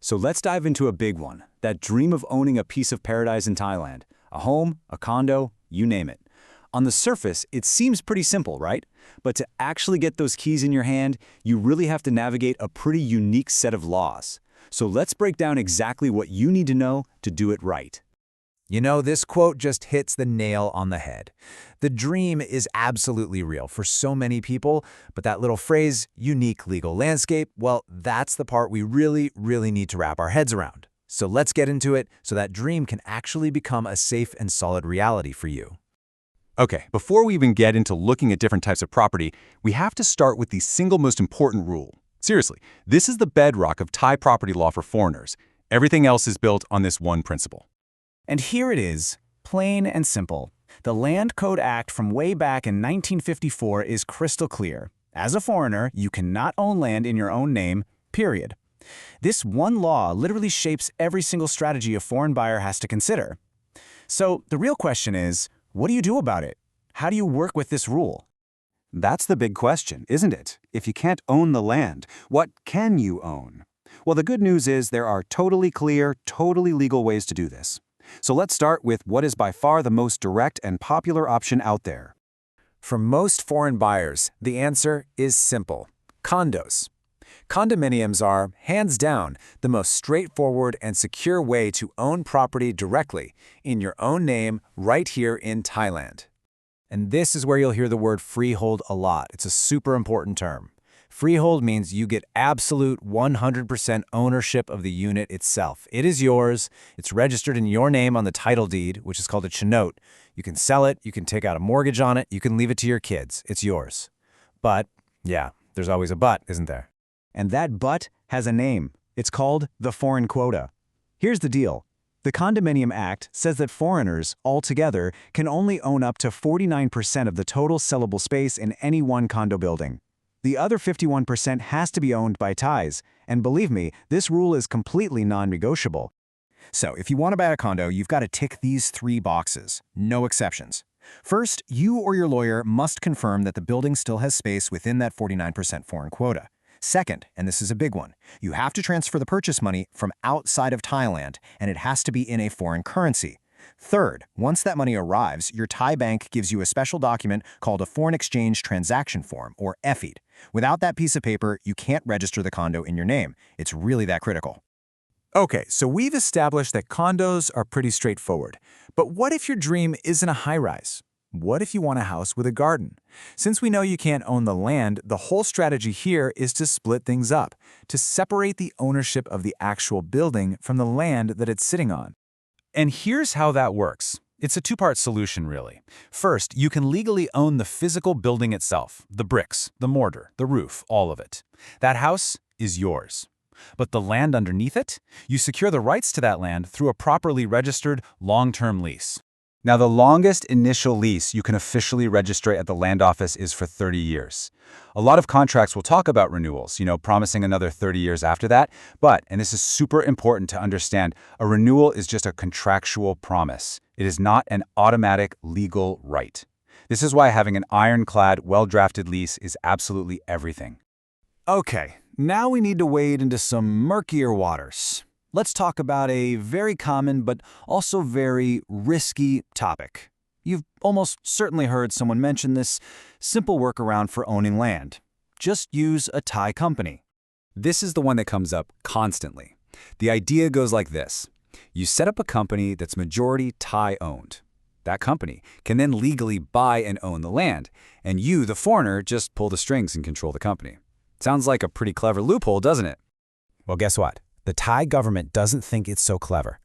So let's dive into a big one, that dream of owning a piece of paradise in Thailand. A home, a condo, you name it. On the surface, it seems pretty simple, right? But to actually get those keys in your hand, you really have to navigate a pretty unique set of laws. So let's break down exactly what you need to know to do it right. You know, this quote just hits the nail on the head. The dream is absolutely real for so many people, but that little phrase, unique legal landscape, well, that's the part we really need to wrap our heads around. So let's get into it so that dream can actually become a safe and solid reality for you. Okay, before we even get into looking at different types of property, we have to start with the single most important rule. Seriously, this is the bedrock of Thai property law for foreigners. Everything else is built on this one principle. And here it is, plain and simple. The Land Code Act from way back in 1954 is crystal clear. As a foreigner, you cannot own land in your own name, period. This one law literally shapes every single strategy a foreign buyer has to consider. So the real question is, what do you do about it? How do you work with this rule? That's the big question, isn't it? If you can't own the land, what can you own? Well, the good news is there are totally clear, totally legal ways to do this. So let's start with what is by far the most direct and popular option out there. For most foreign buyers, the answer is simple: condos. Condominiums are, hands down, the most straightforward and secure way to own property directly, in your own name, right here in Thailand. And this is where you'll hear the word freehold a lot. It's a super important term. Freehold means you get absolute 100% ownership of the unit itself. It is yours. It's registered in your name on the title deed, which is called a chenote. You can sell it, you can take out a mortgage on it, you can leave it to your kids. It's yours. But, yeah, there's always a but, isn't there? And that but has a name. It's called the foreign quota. Here's the deal. The Condominium Act says that foreigners, altogether, can only own up to 49% of the total sellable space in any one condo building. The other 51% has to be owned by Thais, and believe me, this rule is completely non-negotiable. So, if you want to buy a condo, you've got to tick these 3 boxes. No exceptions. First, you or your lawyer must confirm that the building still has space within that 49% foreign quota. Second, and this is a big one, you have to transfer the purchase money from outside of Thailand, and it has to be in a foreign currency. Third, once that money arrives, your Thai bank gives you a special document called a Foreign Exchange Transaction Form, or FED. Without that piece of paper, you can't register the condo in your name. It's really that critical. Okay, so we've established that condos are pretty straightforward. But what if your dream isn't a high-rise? What if you want a house with a garden? Since we know you can't own the land, the whole strategy here is to split things up, to separate the ownership of the actual building from the land that it's sitting on. And here's how that works. It's a two-part solution, really. First, you can legally own the physical building itself, the bricks, the mortar, the roof, all of it. That house is yours. But the land underneath it? You secure the rights to that land through a properly registered long-term lease. Now, the longest initial lease you can officially register at the land office is for 30 years. A lot of contracts will talk about renewals, promising another 30 years after that. But, and this is super important to understand, a renewal is just a contractual promise. It is not an automatic legal right. This is why having an ironclad, well-drafted lease is absolutely everything. Okay, now we need to wade into some murkier waters. Let's talk about a very common but also very risky topic. You've almost certainly heard someone mention this simple workaround for owning land. Just use a Thai company. This is the one that comes up constantly. The idea goes like this. You set up a company that's majority Thai-owned. That company can then legally buy and own the land, and you, the foreigner, just pull the strings and control the company. Sounds like a pretty clever loophole, doesn't it? Well, guess what? The Thai government doesn't think it's so clever.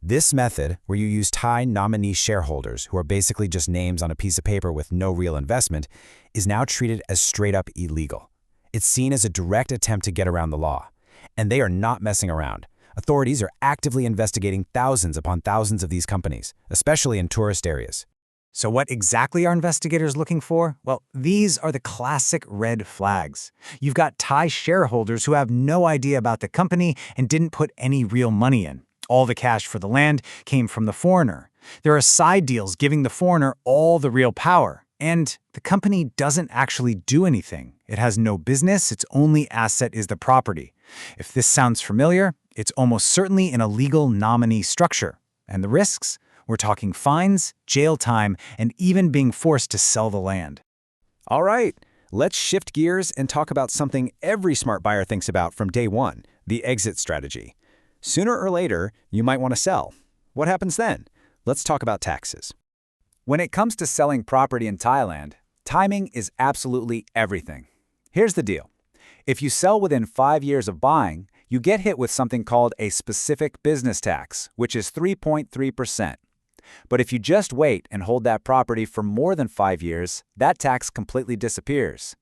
This method, where you use Thai nominee shareholders, who are basically just names on a piece of paper with no real investment, is now treated as straight-up illegal. It's seen as a direct attempt to get around the law. And they are not messing around. Authorities are actively investigating thousands upon thousands of these companies, especially in tourist areas. So what exactly are investigators looking for? Well, these are the classic red flags. You've got Thai shareholders who have no idea about the company and didn't put any real money in. All the cash for the land came from the foreigner. There are side deals giving the foreigner all the real power. And the company doesn't actually do anything. It has no business, its only asset is the property. If this sounds familiar, It's almost certainly in a legal nominee structure. And the risks? We're talking fines, jail time, and even being forced to sell the land. All right, let's shift gears and talk about something every smart buyer thinks about from day one, the exit strategy. Sooner or later, you might want to sell. What happens then? Let's talk about taxes. When it comes to selling property in Thailand, timing is absolutely everything. Here's the deal. If you sell within 5 years of buying, you get hit with something called a specific business tax, which is 3.3%. But if you just wait and hold that property for more than 5 years, that tax completely disappears.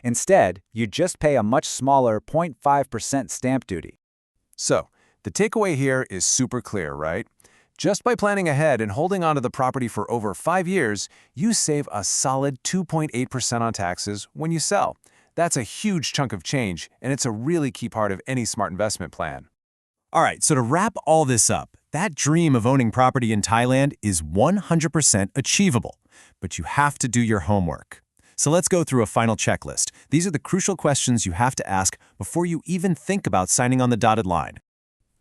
Instead, you just pay a much smaller 0.5% stamp duty. So, the takeaway here is super clear, right? Just by planning ahead and holding onto the property for over 5 years, you save a solid 2.8% on taxes when you sell. That's a huge chunk of change, and it's a really key part of any smart investment plan. All right, so to wrap all this up, that dream of owning property in Thailand is 100% achievable, but you have to do your homework. So let's go through a final checklist. These are the crucial questions you have to ask before you even think about signing on the dotted line.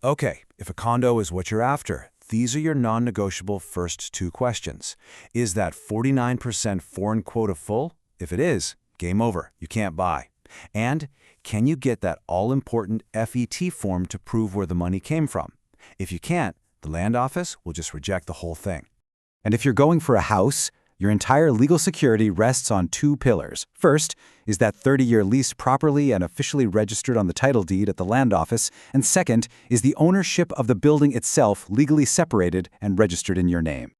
Okay, if a condo is what you're after, these are your non-negotiable first 2 questions. Is that 49% foreign quota full? If it is, game over. You can't buy. And can you get that all-important FET form to prove where the money came from? If you can't, the land office will just reject the whole thing. And if you're going for a house, your entire legal security rests on 2 pillars. First, is that 30-year lease properly and officially registered on the title deed at the land office? And second, is the ownership of the building itself legally separated and registered in your name?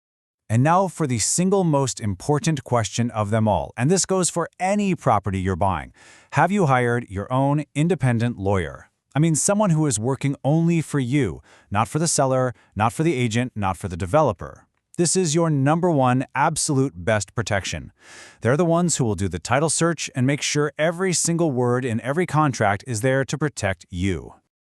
And now for the single most important question of them all, and this goes for any property you're buying. Have you hired your own independent lawyer? I mean, someone who is working only for you, not for the seller, not for the agent, not for the developer. This is your #1 absolute best protection. They're the ones who will do the title search and make sure every single word in every contract is there to protect you.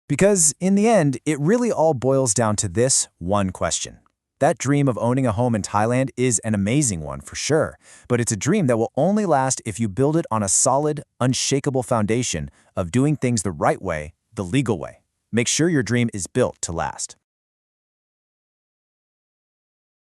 Because in the end, it really all boils down to this one question. That dream of owning a home in Thailand is an amazing one for sure, but it's a dream that will only last if you build it on a solid, unshakable foundation of doing things the right way, the legal way. Make sure your dream is built to last.